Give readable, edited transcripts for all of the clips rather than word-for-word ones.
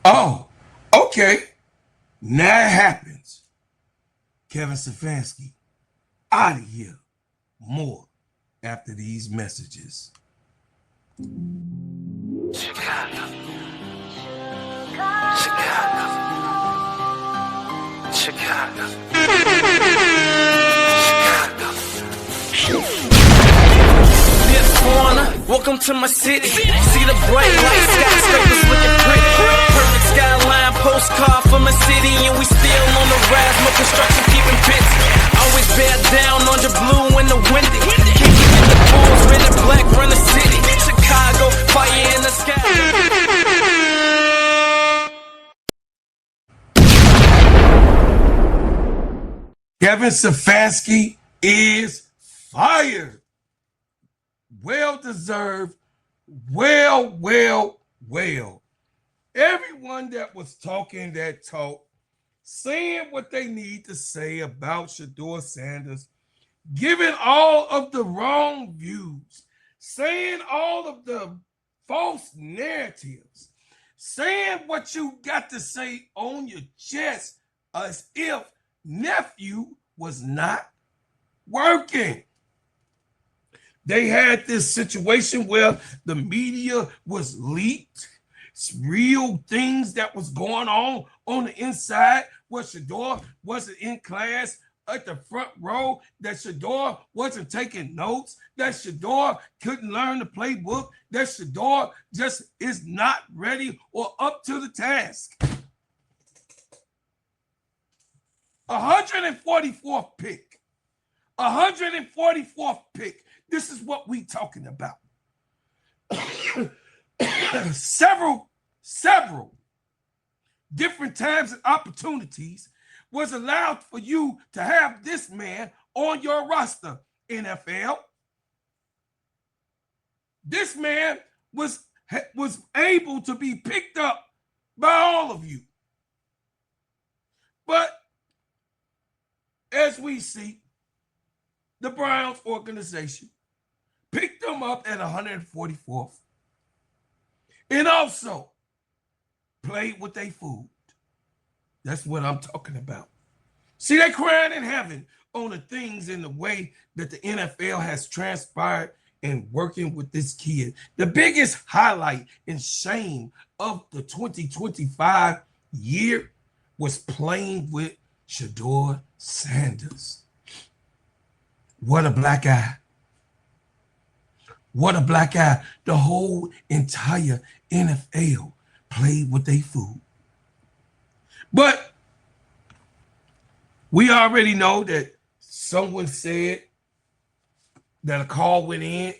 Oh, okay. Now it happens. Kevin Stefanski out of here. More after these messages. Chicago. Chicago. Chicago. Chicago. This corner, welcome to my city. See the bright light skyscrapers looking pretty. Perfect skyline postcard from a city, and we still on the rise. No construction keeping busy. Always bear down on the blue and the windy. Can't keep in the bulls, red and black, run the city. Chicago, fire in the sky. Kevin Stefanski is fired. Well deserved. Well. Everyone that was talking that talk, saying what they need to say about Shedeur Sanders, giving all of the wrong views, saying all of the false narratives, saying what you got to say on your chest as if nephew was not working. They had this situation where the media was leaked, real things that was going on the inside, where Shedeur wasn't in class at the front row, that Shedeur wasn't taking notes, that Shedeur couldn't learn the playbook, that Shedeur just is not ready or up to the task. 144th pick. 144th pick. This is what we talking about. Several different times and opportunities was allowed for you to have this man on your roster, NFL. This man was able to be picked up by all of you. But as we see, the Browns organization picked them up at 144th and also played with their food. That's what I'm talking about. See, they crying in heaven on the things in the way that the NFL has transpired and working with this kid. The biggest highlight and shame of the 2025 year was playing with Shedeur Sanders. What a black eye. What a black eye. The whole entire NFL played with their food. But we already know that someone said that a call went in,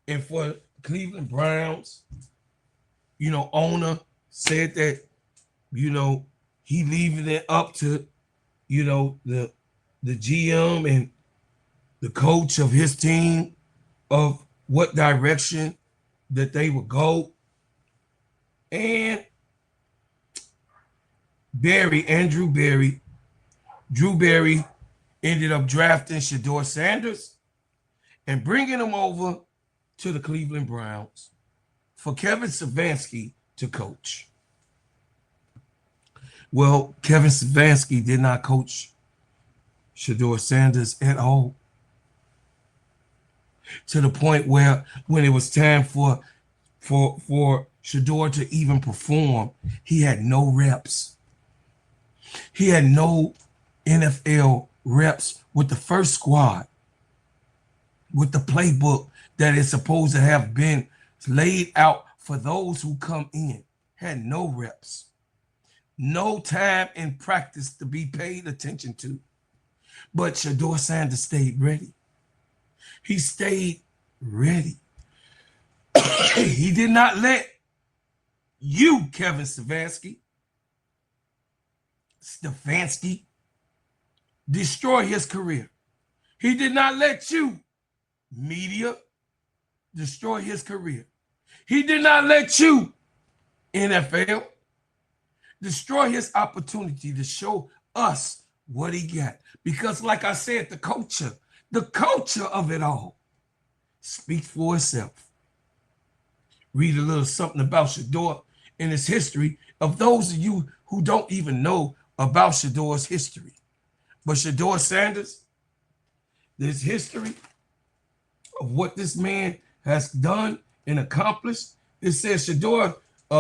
and for Cleveland Browns, owner said that, he leaving it up to, the GM and the coach of his team of what direction that they would go. And Drew Berry ended up drafting Shedeur Sanders and bringing him over to the Cleveland Browns for Kevin Stefanski to coach. Well, Kevin Stefanski did not coach Shedeur Sanders at all, to the point where when it was time for Shedeur to even perform, he had no reps. He had no NFL reps with the first squad, with the playbook that is supposed to have been laid out for those who come in. Had no reps. No time in practice to be paid attention to. But Shedeur Sanders stayed ready. He stayed ready. He did not let you, Kevin Stefanski, destroy his career. He did not let you, media, destroy his career. He did not let you, NFL, destroy his opportunity to show us what he got. Because like I said, the culture of it all speaks for itself. Read a little something about Shedeur in his history of those of you who don't even know about Shedeur's history. But Shedeur Sanders, this history of what this man has done and accomplished, it says Shedeur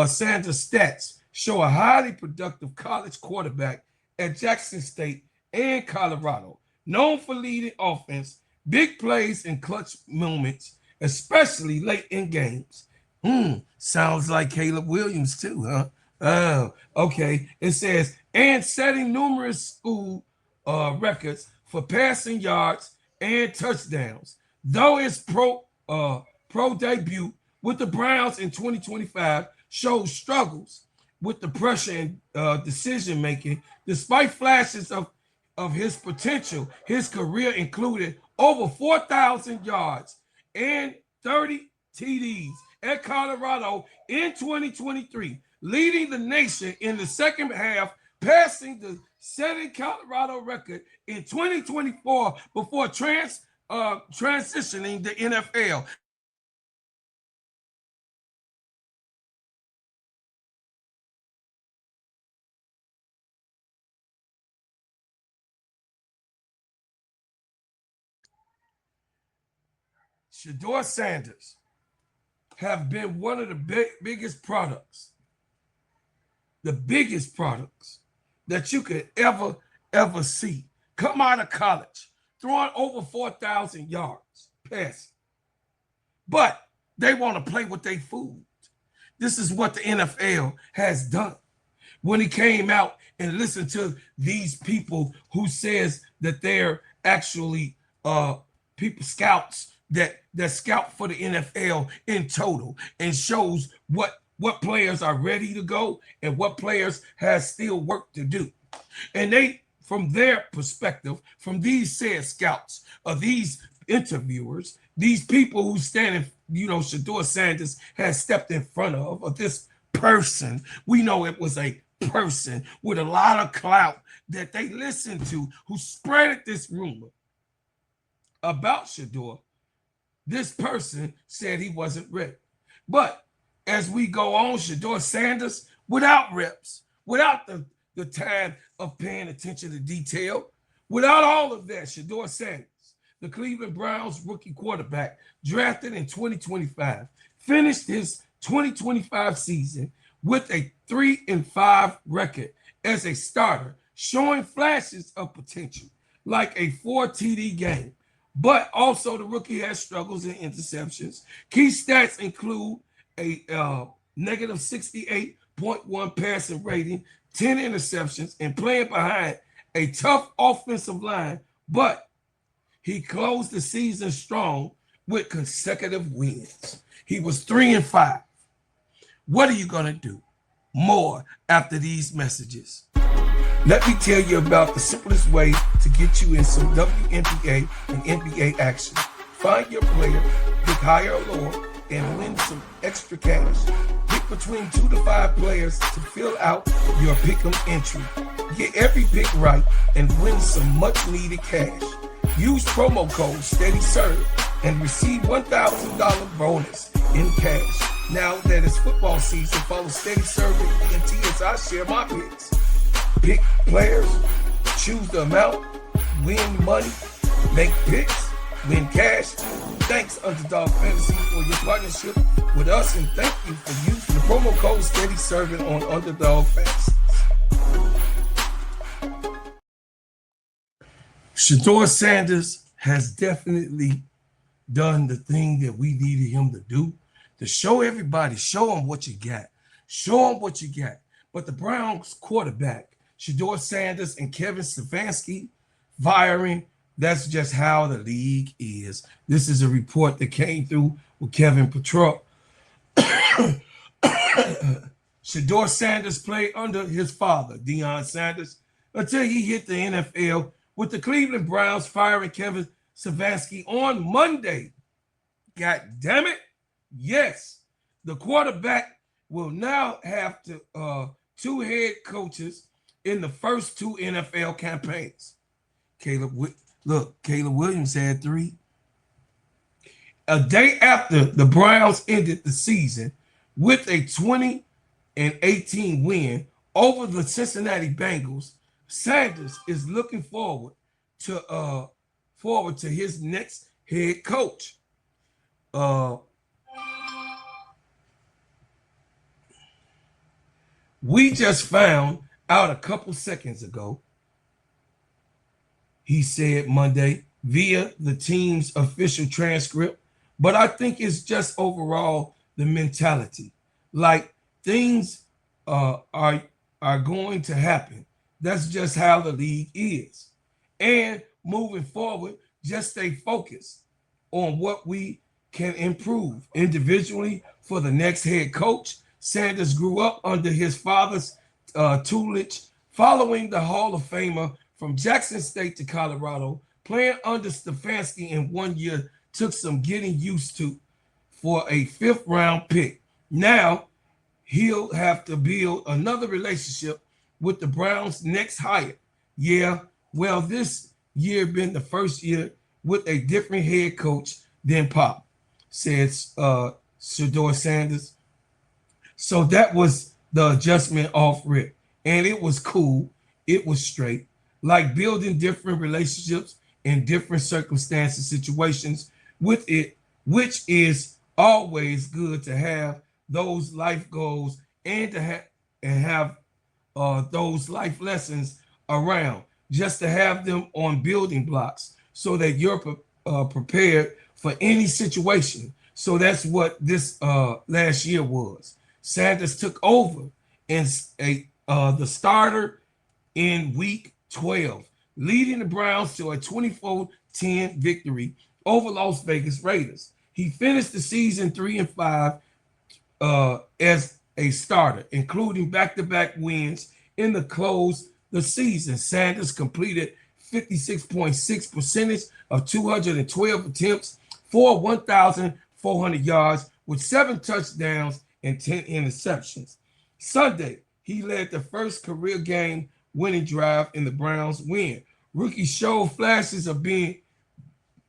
Sanders' stats show a highly productive college quarterback at Jackson State and Colorado, known for leading offense, big plays, and clutch moments, especially late in games. Sounds like Caleb Williams too, huh? Oh, okay. It says, and setting numerous school records for passing yards and touchdowns. Though his pro debut with the Browns in 2025 shows struggles with the pressure and decision making, despite flashes of his potential, his career included over 4,000 yards and 30 TDs at Colorado in 2023, leading the nation in the second half, passing the setting Colorado record in 2024 before transitioning the NFL. Shedeur Sanders have been one of the biggest products, the biggest products that you could ever see come out of college, throwing over 4,000 yards passing. But they want to play with their food. This is what the NFL has done. When he came out and listened to these people who says that they're actually people scouts that scout for the NFL in total and shows what players are ready to go and what players has still work to do. And they, from their perspective, from these said scouts or these interviewers, these people who stand in, Shedeur Sanders has stepped in front of this person. We know it was a person with a lot of clout that they listened to who spread this rumor about Shedeur. This person said he wasn't ready. But as we go on, Shedeur Sanders, without reps, without the time of paying attention to detail, without all of that, Shedeur Sanders, the Cleveland Browns rookie quarterback, drafted in 2025, finished his 2025 season with a 3-5 record as a starter, showing flashes of potential, like a 4 TD game. But also the rookie has struggles in interceptions. Key stats include a negative 68.1 passing rating, 10 interceptions, and playing behind a tough offensive line. But he closed the season strong with consecutive wins. He was 3-5. What are you going to do? More after these messages. Let me tell you about the simplest way to get you in some WNBA and NBA action. Find your player, pick higher or lower, and win some extra cash. Pick between 2 to 5 players to fill out your pick'em entry. Get every pick right and win some much needed cash. Use promo code STEADYSERV and receive $1,000 bonus in cash. Now that it's football season, follow STEADYSERV and ENT as I share my picks. Pick players, choose the amount, win money, make picks, win cash. Thanks, Underdog Fantasy, for your partnership with us, and thank you for using the promo code STEADYSERV on Underdog Fantasy. Shedeur Sanders has definitely done the thing that we needed him to do, to show everybody, show them what you got. Show them what you got. But the Browns quarterback, Shedeur Sanders and Kevin Stefanski firing, that's just how the league is. This is a report that came through with Kevin Petrov. Shedeur Sanders played under his father, Deion Sanders, until he hit the NFL, with the Cleveland Browns firing Kevin Stefanski on Monday. God damn it. Yes, the quarterback will now have to 2 head coaches in the first 2 NFL campaigns. Caleb Williams had 3. A day after the Browns ended the season with a 20 win over the Cincinnati Bengals, Sanders is looking forward to his next head coach. We just found out a couple seconds ago, he said Monday via the team's official transcript, but I think it's just overall the mentality. Like things are going to happen. That's just how the league is. And moving forward, just stay focused on what we can improve individually for the next head coach. Sanders grew up under his father's tutelage, following the Hall of Famer from Jackson State to Colorado. Playing under Stefanski in 1 year took some getting used to for a 5th round pick. Now he'll have to build another relationship with the Browns' next hire. Yeah, well, this year been the first year with a different head coach than Pop, says Shedeur Sanders. So that was the adjustment off rip. And it was cool. It was straight. Like building different relationships in different circumstances, situations with it, which is always good to have those life goals and to have those life lessons around, just to have them on building blocks so that you're prepared for any situation. So that's what this last year was. Sanders took over as the starter in week 12, leading the Browns to a 24-10 victory over Las Vegas Raiders. He finished the season 3-5 as a starter, including back-to-back wins in the close the season. Sanders completed 56.6% of 212 attempts for 1,400 yards with 7 touchdowns and 10 interceptions. Sunday, he led the first career game winning drive in the Browns win. Rookie showed flashes of a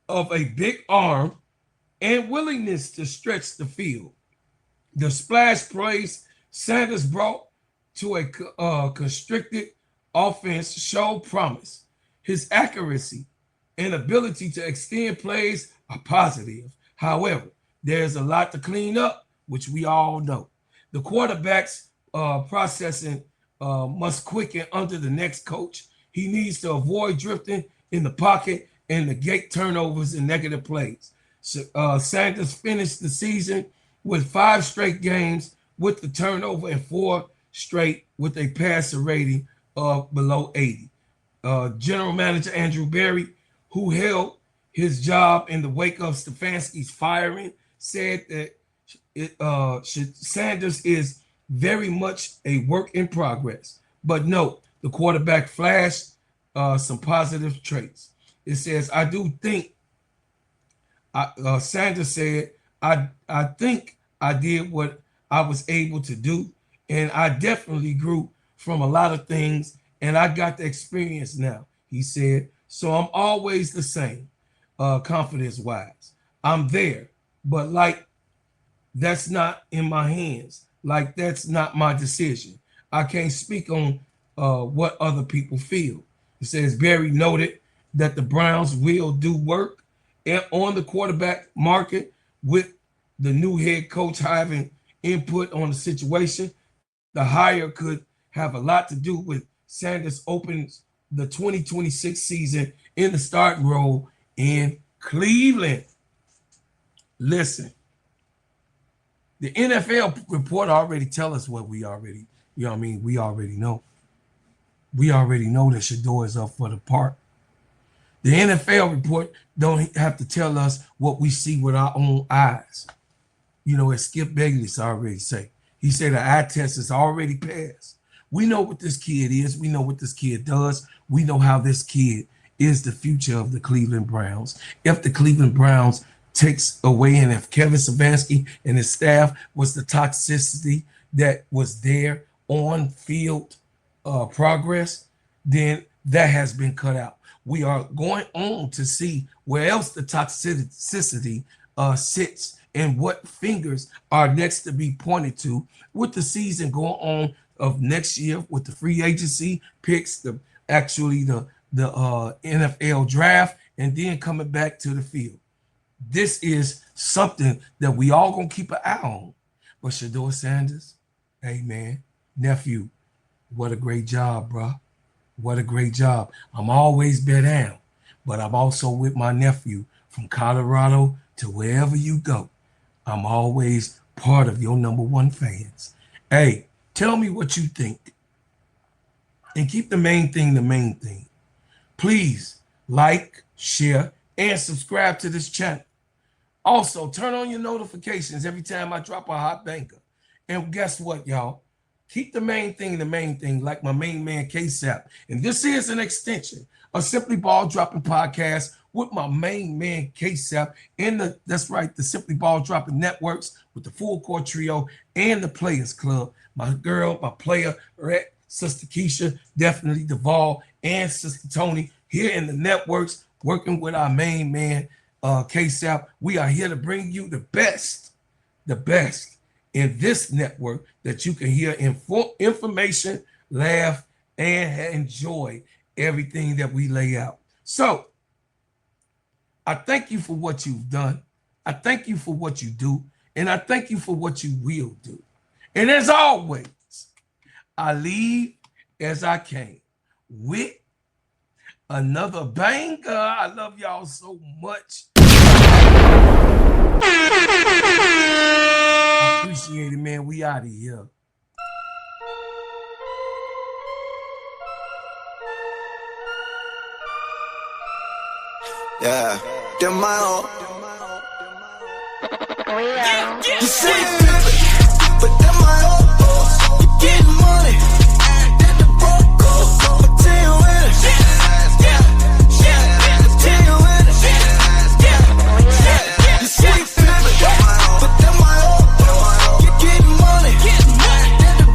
big arm and willingness to stretch the field. The splash plays Sanders brought to a constricted offense showed promise. His accuracy and ability to extend plays are positive. However, there's a lot to clean up, which we all know. The quarterback's processing must quicken under the next coach. He needs to avoid drifting in the pocket and negate turnovers and negative plays. So, Sanders finished the season with 5 straight games with the turnover and 4 straight with a passer rating of below 80. General Manager Andrew Berry, who held his job in the wake of Stefanski's firing, said that Sanders is very much a work in progress. But note, the quarterback flashed some positive traits. It says, I do think, Sanders said, I think I did what I was able to do, and I definitely grew from a lot of things, and I got the experience now, he said. So I'm always the same, confidence-wise. I'm there, but like, that's not in my hands. Like, that's not my decision. I can't speak on what other people feel. It says Berry noted that the Browns will do work on the quarterback market with the new head coach having input on the situation. The hire could have a lot to do with Sanders opens the 2026 season in the starting role in Cleveland. Listen, the NFL report already tell us what we already, we already know. We already know that Shedeur is up for the part. The NFL report don't have to tell us what we see with our own eyes. As Skip Bayless already say. He said the eye test is already passed. We know what this kid is. We know what this kid does. We know how this kid is the future of the Cleveland Browns. If the Cleveland Browns takes away, and if Kevin Stefanski and his staff was the toxicity that was there on field progress, then that has been cut out. We are going on to see where else the toxicity sits and what fingers are next to be pointed to with the season going on of next year with the free agency picks, the NFL draft, and then coming back to the field. This is something that we all gonna keep an eye on. But Shedeur Sanders, hey man, nephew, what a great job, bro. What a great job. I'm always bet down, but I'm also with my nephew from Colorado to wherever you go. I'm always part of your #1 fans. Hey, tell me what you think. And keep the main thing the main thing. Please like, share, and subscribe to this channel. Also, turn on your notifications every time I drop a hot banger. And guess what, y'all? Keep the main thing, like my main man, KEYSHA. And this is an extension of Simply Ball Dropping Podcast with my main man, KEYSHA, and that's right, the Simply Ball Dropping Networks with the Full Court Trio and the Players Club. My girl, my player, right, Sister KEYSHA, definitely Duvall, and Sister Tony here in the networks, working with our main man, KEYSHA. We are here to bring you the best in this network that you can hear information, laugh, and enjoy everything that we lay out. So I thank you for what you've done. I thank you for what you do. And I thank you for what you will do. And as always, I leave as I came with another banger. I love y'all so much. I appreciate it, man. We out of here. Yeah, the mile. You see?